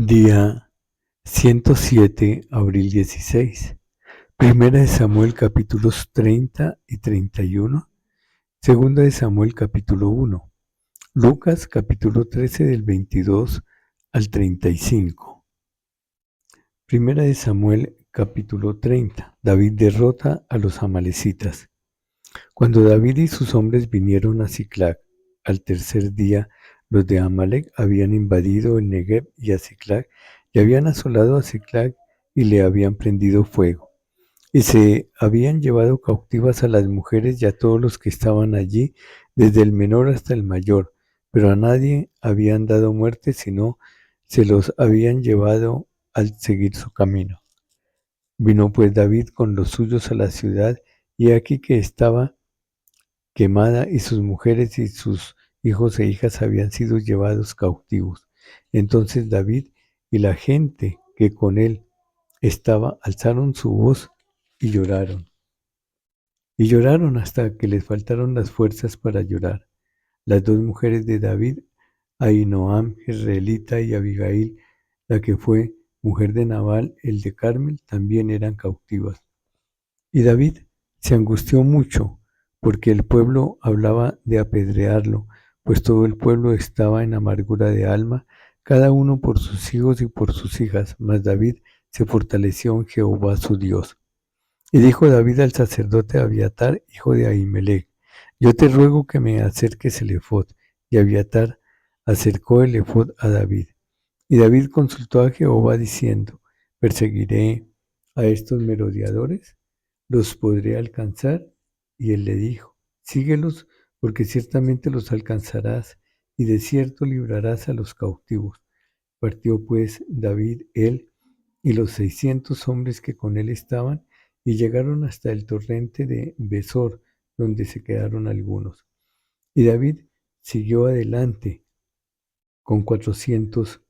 Día 107, abril 16. Primera de Samuel capítulos 30 y 31. Segunda de Samuel capítulo 1. Lucas capítulo 13 del 22 al 35. Primera de Samuel capítulo 30. David derrota a los amalecitas. Cuando David y sus hombres vinieron a Siclag, al tercer día, los de Amalec habían invadido el Negev y a Siclag, y habían asolado a Siclag y le habían prendido fuego. Y se habían llevado cautivas a las mujeres y a todos los que estaban allí, desde el menor hasta el mayor, pero a nadie habían dado muerte, sino se los habían llevado al seguir su camino. Vino pues David con los suyos a la ciudad, y aquí que estaba quemada, y sus mujeres y sus hijos e hijas habían sido llevados cautivos. Entonces David y la gente que con él estaba alzaron su voz y lloraron. Y lloraron hasta que les faltaron las fuerzas para llorar. Las dos mujeres de David, Ahinoam jezreelita y Abigail, la que fue mujer de Nabal, el de Carmel, también eran cautivas. Y David se angustió mucho, porque el pueblo hablaba de apedrearlo, pues todo el pueblo estaba en amargura de alma, cada uno por sus hijos y por sus hijas, mas David se fortaleció en Jehová su Dios. Y dijo David al sacerdote Abiatar, hijo de Ahimelech: yo te ruego que me acerques el ephod. Y Abiatar acercó el ephod a David. Y David consultó a Jehová diciendo: ¿perseguiré a estos merodeadores? ¿Los podré alcanzar? Y él le dijo: síguelos, porque ciertamente los alcanzarás, y de cierto librarás a los cautivos. Partió pues David, él y los 600 hombres que con él estaban, y llegaron hasta el torrente de Besor, donde se quedaron algunos. Y David siguió adelante con 400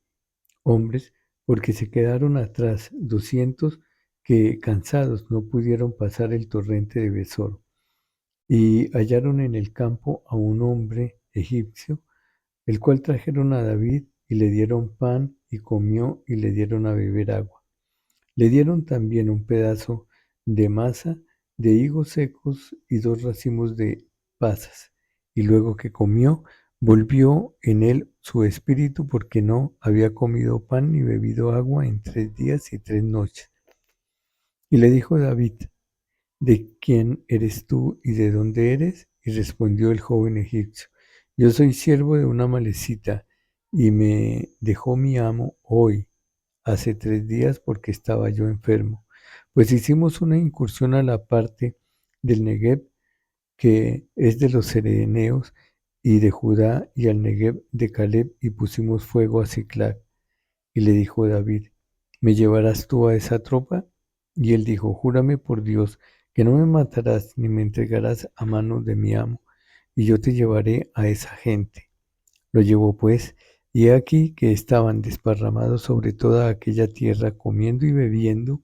hombres, porque se quedaron atrás 200 que, cansados, no pudieron pasar el torrente de Besor. Y hallaron en el campo a un hombre egipcio, el cual trajeron a David, y le dieron pan, y comió, y le dieron a beber agua. Le dieron también un pedazo de masa de higos secos y 2 racimos de pasas. Y luego que comió, volvió en él su espíritu, porque no había comido pan ni bebido agua en 3 días y 3 noches. Y le dijo David: ¿de quién eres tú y de dónde eres? Y respondió el joven egipcio: yo soy siervo de una amalecita, y me dejó mi amo hoy, hace 3 días, porque estaba yo enfermo. Pues hicimos una incursión a la parte del Negev, que es de los cereneos, y de Judá, y al Negev de Caleb, y pusimos fuego a Siclag. Y le dijo David: ¿me llevarás tú a esa tropa? Y él dijo: júrame por Dios que no me matarás ni me entregarás a manos de mi amo, y yo te llevaré a esa gente. Lo llevó pues, y he aquí que estaban desparramados sobre toda aquella tierra, comiendo y bebiendo,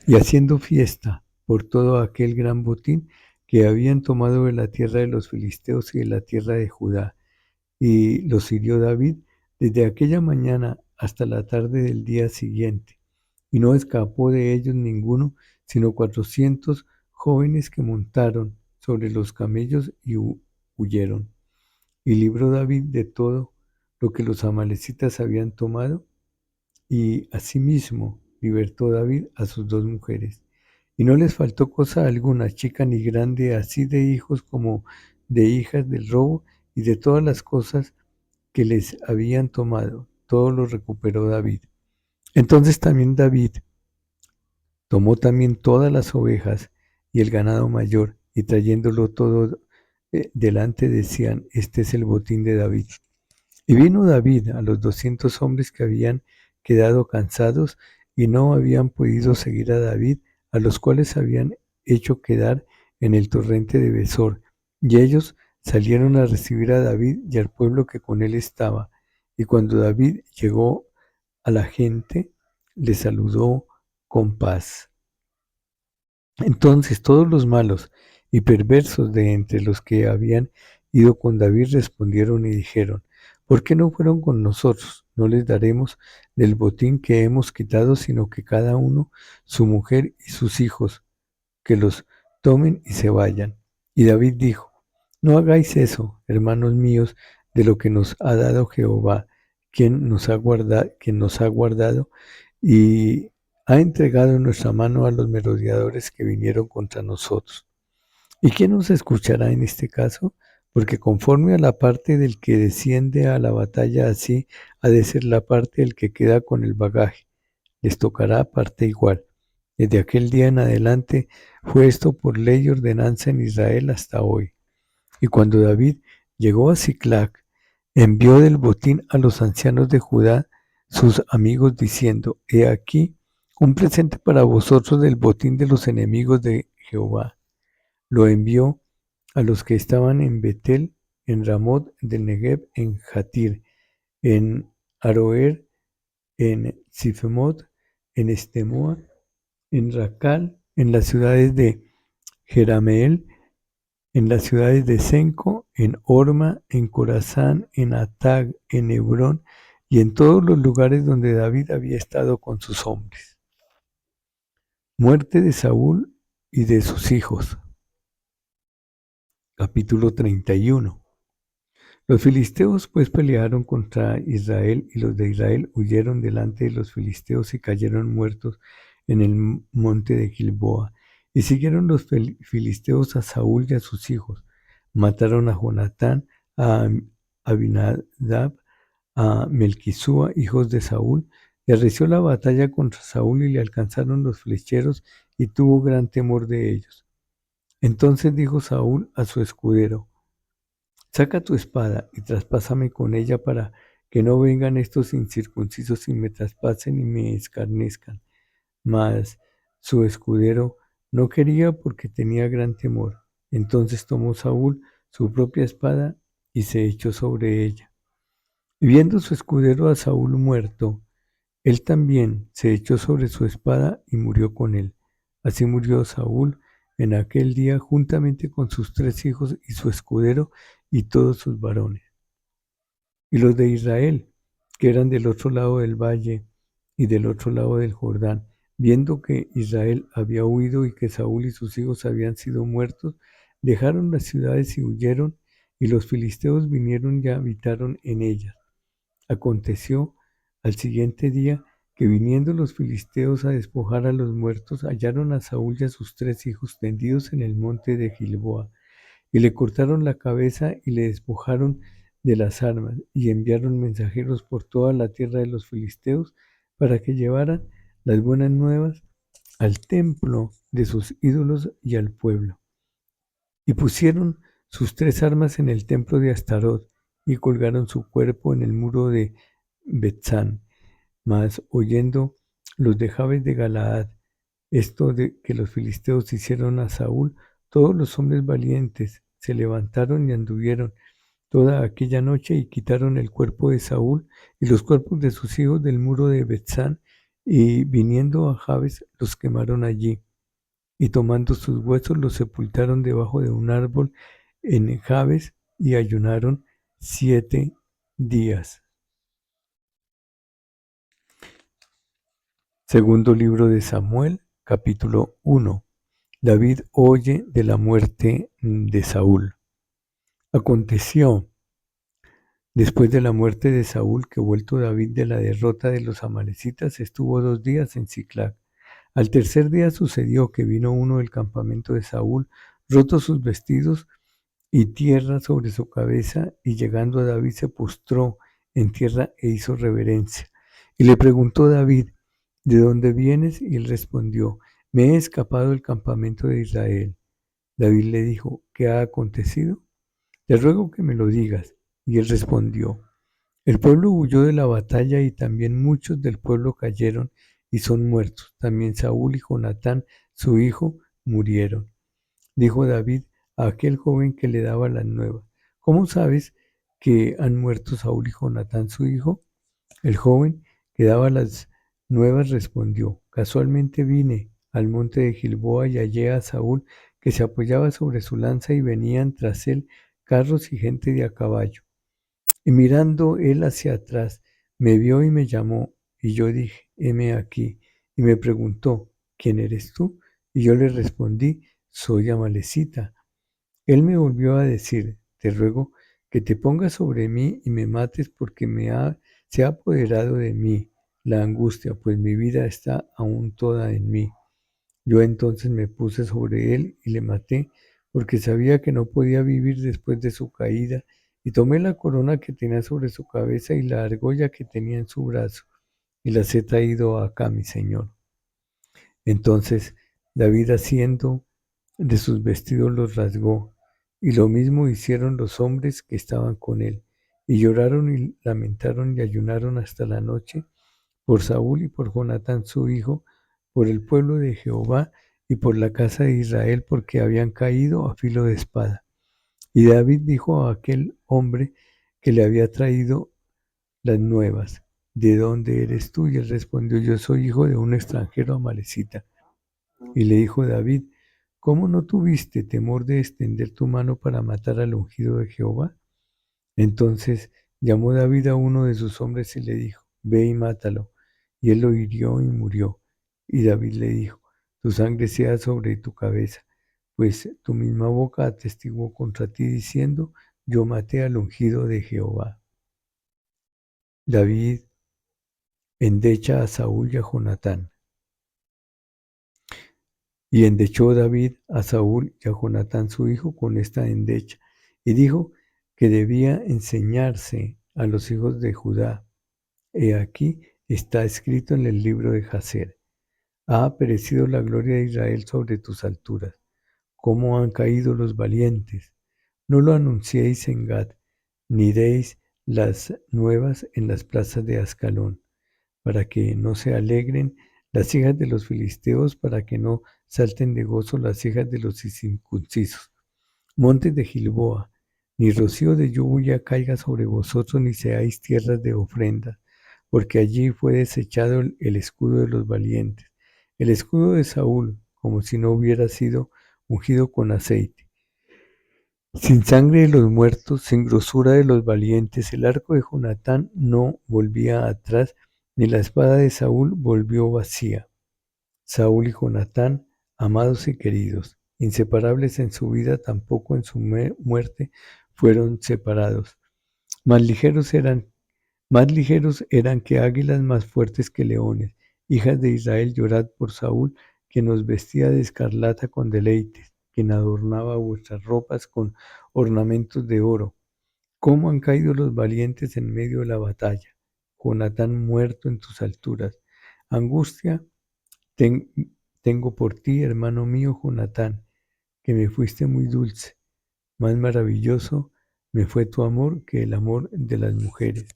y haciendo fiesta por todo aquel gran botín que habían tomado de la tierra de los filisteos y de la tierra de Judá. Y los hirió David desde aquella mañana hasta la tarde del día siguiente, y no escapó de ellos ninguno, sino 400 jóvenes que montaron sobre los camellos y huyeron. Y libró David de todo lo que los amalecitas habían tomado, y asimismo libertó David a sus 2 mujeres. Y no les faltó cosa alguna, chica ni grande, así de hijos como de hijas del robo, y de todas las cosas que les habían tomado, todo lo recuperó David. Entonces también David tomó también todas las ovejas y el ganado mayor, y trayéndolo todo delante decían: este es el botín de David. Y vino David a los 200 hombres que habían quedado cansados y no habían podido seguir a David, a los cuales habían hecho quedar en el torrente de Besor. Y ellos salieron a recibir a David y al pueblo que con él estaba. Y cuando David llegó a la gente, le saludó con paz. Entonces todos los malos y perversos de entre los que habían ido con David respondieron y dijeron: ¿Por qué no fueron con nosotros? No les daremos del botín que hemos quitado, sino que cada uno, su mujer y sus hijos, que los tomen y se vayan. Y David dijo: no hagáis eso, hermanos míos, de lo que nos ha dado Jehová, quien nos ha guardado y ha entregado en nuestra mano a los merodeadores que vinieron contra nosotros. ¿Y quién nos escuchará en este caso? Porque conforme a la parte del que desciende a la batalla, así ha de ser la parte del que queda con el bagaje. Les tocará parte igual. Desde aquel día en adelante fue esto por ley y ordenanza en Israel hasta hoy. Y cuando David llegó a Siclag, envió del botín a los ancianos de Judá, sus amigos, diciendo: he aquí un presente para vosotros del botín de los enemigos de Jehová. Lo envió a los que estaban en Betel, en Ramot del Negev, en Jatir, en Aroer, en Sifemot, en Estemoa, en Racal, en las ciudades de Jerameel, en las ciudades de Senco, en Orma, en Corazán, en Atag, en Hebrón y en todos los lugares donde David había estado con sus hombres. Muerte de Saúl y de sus hijos. Capítulo 31. Los filisteos pues pelearon contra Israel, y los de Israel huyeron delante de los filisteos y cayeron muertos en el monte de Gilboa. Y siguieron los filisteos a Saúl y a sus hijos. Mataron a Jonatán, a Abinadab, a Melquisúa, hijos de Saúl. Y arreció la batalla contra Saúl, y le alcanzaron los flecheros, y tuvo gran temor de ellos. Entonces dijo Saúl a su escudero: saca tu espada y traspásame con ella, para que no vengan estos incircuncisos y me traspasen y me escarnezcan. Mas su escudero no quería, porque tenía gran temor. Entonces tomó Saúl su propia espada y se echó sobre ella. Y viendo su escudero a Saúl muerto, él también se echó sobre su espada y murió con él. Así murió Saúl en aquel día, juntamente con sus 3 hijos y su escudero y todos sus varones. Y los de Israel, que eran del otro lado del valle y del otro lado del Jordán, viendo que Israel había huido y que Saúl y sus hijos habían sido muertos, dejaron las ciudades y huyeron, y los filisteos vinieron y habitaron en ellas. Aconteció al siguiente día que, viniendo los filisteos a despojar a los muertos, hallaron a Saúl y a sus 3 hijos tendidos en el monte de Gilboa, y le cortaron la cabeza y le despojaron de las armas, y enviaron mensajeros por toda la tierra de los filisteos para que llevaran las buenas nuevas al templo de sus ídolos y al pueblo. Y pusieron sus 3 armas en el templo de Astarot, y colgaron su cuerpo en el muro de Betzán. Mas oyendo los de Jabes de Galaad esto de que los filisteos hicieron a Saúl, todos los hombres valientes se levantaron y anduvieron toda aquella noche y quitaron el cuerpo de Saúl y los cuerpos de sus hijos del muro de Betzán, y viniendo a Jabes los quemaron allí. Y tomando sus huesos los sepultaron debajo de un árbol en Jabes, y ayunaron 7 días. Segundo libro de Samuel, capítulo 1. David oye de la muerte de Saúl. Aconteció, después de la muerte de Saúl, que vuelto David de la derrota de los amalecitas, estuvo 2 días en Siclag. Al tercer día sucedió que vino uno del campamento de Saúl, rotos sus vestidos y tierra sobre su cabeza, y llegando a David se postró en tierra e hizo reverencia. Y le preguntó David: ¿de dónde vienes? Y él respondió: me he escapado del campamento de Israel. David le dijo: ¿qué ha acontecido? Te ruego que me lo digas. Y él respondió: el pueblo huyó de la batalla, y también muchos del pueblo cayeron y son muertos. También Saúl y Jonatán, su hijo, murieron. Dijo David a aquel joven que le daba las nuevas: ¿cómo sabes que han muerto Saúl y Jonatán, su hijo? El joven que daba las nuevas respondió: casualmente vine al monte de Gilboa y hallé a Saúl, que se apoyaba sobre su lanza, y venían tras él carros y gente de a caballo. Y mirando él hacia atrás, me vio y me llamó, y yo dije, heme aquí. Y me preguntó, ¿quién eres tú? Y yo le respondí, soy Amalecita. Él me volvió a decir, te ruego que te pongas sobre mí y me mates porque se ha apoderado de mí la angustia, pues mi vida está aún toda en mí. Yo entonces me puse sobre él y le maté, porque sabía que no podía vivir después de su caída, y tomé la corona que tenía sobre su cabeza y la argolla que tenía en su brazo, y las he traído acá, mi señor. Entonces David, haciendo de sus vestidos, los rasgó, y lo mismo hicieron los hombres que estaban con él, y lloraron y lamentaron y ayunaron hasta la noche por Saúl y por Jonatán su hijo, por el pueblo de Jehová y por la casa de Israel, porque habían caído a filo de espada. Y David dijo a aquel hombre que le había traído las nuevas, ¿de dónde eres tú? Y él respondió, yo soy hijo de un extranjero amalecita. Y le dijo David, ¿cómo no tuviste temor de extender tu mano para matar al ungido de Jehová? Entonces llamó David a uno de sus hombres y le dijo, ve y mátalo. Y él lo hirió y murió. Y David le dijo, tu sangre sea sobre tu cabeza, pues tu misma boca atestiguó contra ti diciendo, yo maté al ungido de Jehová. David endecha a Saúl y a Jonatán. Y endechó David a Saúl y a Jonatán su hijo con esta endecha, y dijo que debía enseñarse a los hijos de Judá. He aquí está escrito en el libro de Jacer, ha perecido la gloria de Israel sobre tus alturas. ¿Cómo han caído los valientes? No lo anunciéis en Gad, ni deis las nuevas en las plazas de Ascalón, para que no se alegren las hijas de los filisteos, para que no salten de gozo las hijas de los incircuncisos. Montes de Gilboa, ni rocío de lluvia caiga sobre vosotros, ni seáis tierras de ofrenda, porque allí fue desechado el escudo de los valientes, el escudo de Saúl, como si no hubiera sido ungido con aceite. Sin sangre de los muertos, sin grosura de los valientes, el arco de Jonatán no volvía atrás, ni la espada de Saúl volvió vacía. Saúl y Jonatán, amados y queridos, inseparables en su vida, tampoco en su muerte fueron separados. Más ligeros eran que águilas, más fuertes que leones. Hijas de Israel, llorad por Saúl, que nos vestía de escarlata con deleites, quien adornaba vuestras ropas con ornamentos de oro. ¿Cómo han caído los valientes en medio de la batalla? Jonatán muerto en tus alturas. Angustia tengo por ti, hermano mío Jonatán, que me fuiste muy dulce. Más maravilloso me fue tu amor que el amor de las mujeres.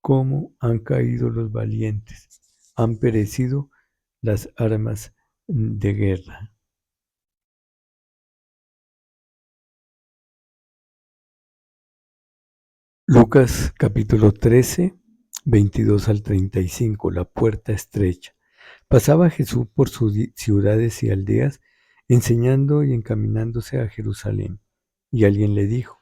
¿Cómo han caído los valientes? Han perecido las armas de guerra. Lucas capítulo 13, 22 al 35, la puerta estrecha. Pasaba Jesús por sus ciudades y aldeas, enseñando y encaminándose a Jerusalén. Y alguien le dijo,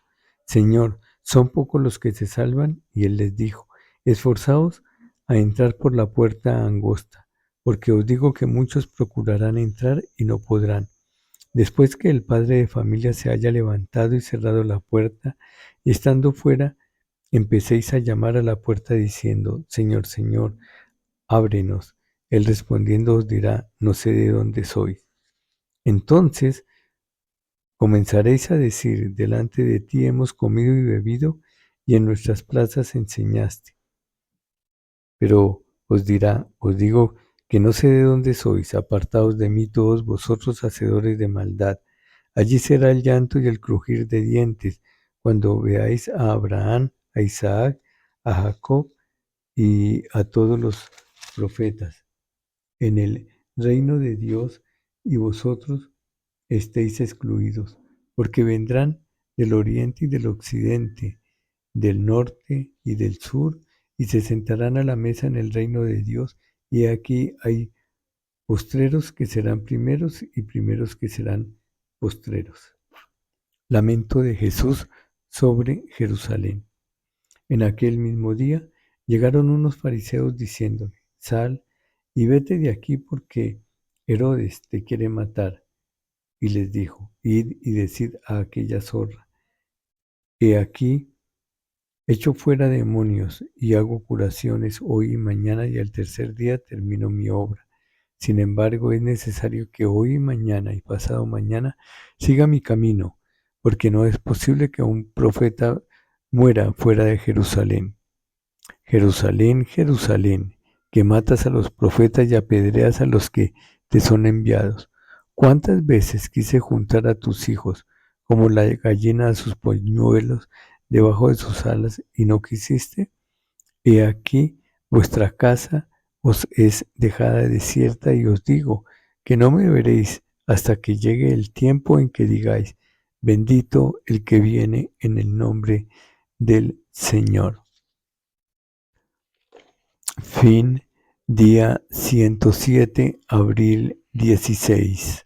Señor, ¿son pocos los que se salvan? Y él les dijo, esforzaos a entrar por la puerta angosta, porque os digo que muchos procurarán entrar y no podrán. Después que el padre de familia se haya levantado y cerrado la puerta, y estando fuera, empecéis a llamar a la puerta diciendo, Señor, Señor, ábrenos. Él respondiendo os dirá, no sé de dónde soy. Entonces comenzaréis a decir, delante de ti hemos comido y bebido, y en nuestras plazas enseñaste. Pero os dirá, os digo que no sé de dónde sois, apartaos de mí todos vosotros hacedores de maldad. Allí será el llanto y el crujir de dientes, cuando veáis a Abraham, a Isaac, a Jacob y a todos los profetas en el reino de Dios, y vosotros estéis excluidos, porque vendrán del oriente y del occidente, del norte y del sur, y se sentarán a la mesa en el reino de Dios, y aquí hay postreros que serán primeros y primeros que serán postreros. Lamento de Jesús sobre Jerusalén. En aquel mismo día llegaron unos fariseos diciéndole: Sal y vete de aquí porque Herodes te quiere matar. Y les dijo: Id y decid a aquella zorra: He aquí, echo fuera demonios y hago curaciones hoy y mañana, y al tercer día termino mi obra. Sin embargo, es necesario que hoy y mañana y pasado mañana siga mi camino, porque no es posible que un profeta muera fuera de Jerusalén. Jerusalén, Jerusalén, que matas a los profetas y apedreas a los que te son enviados. ¿Cuántas veces quise juntar a tus hijos como la gallina a sus polluelos debajo de sus alas y no quisiste? He aquí, vuestra casa os es dejada desierta, y os digo que no me veréis hasta que llegue el tiempo en que digáis: bendito el que viene en el nombre del Señor. Fin, día 107, abril 16.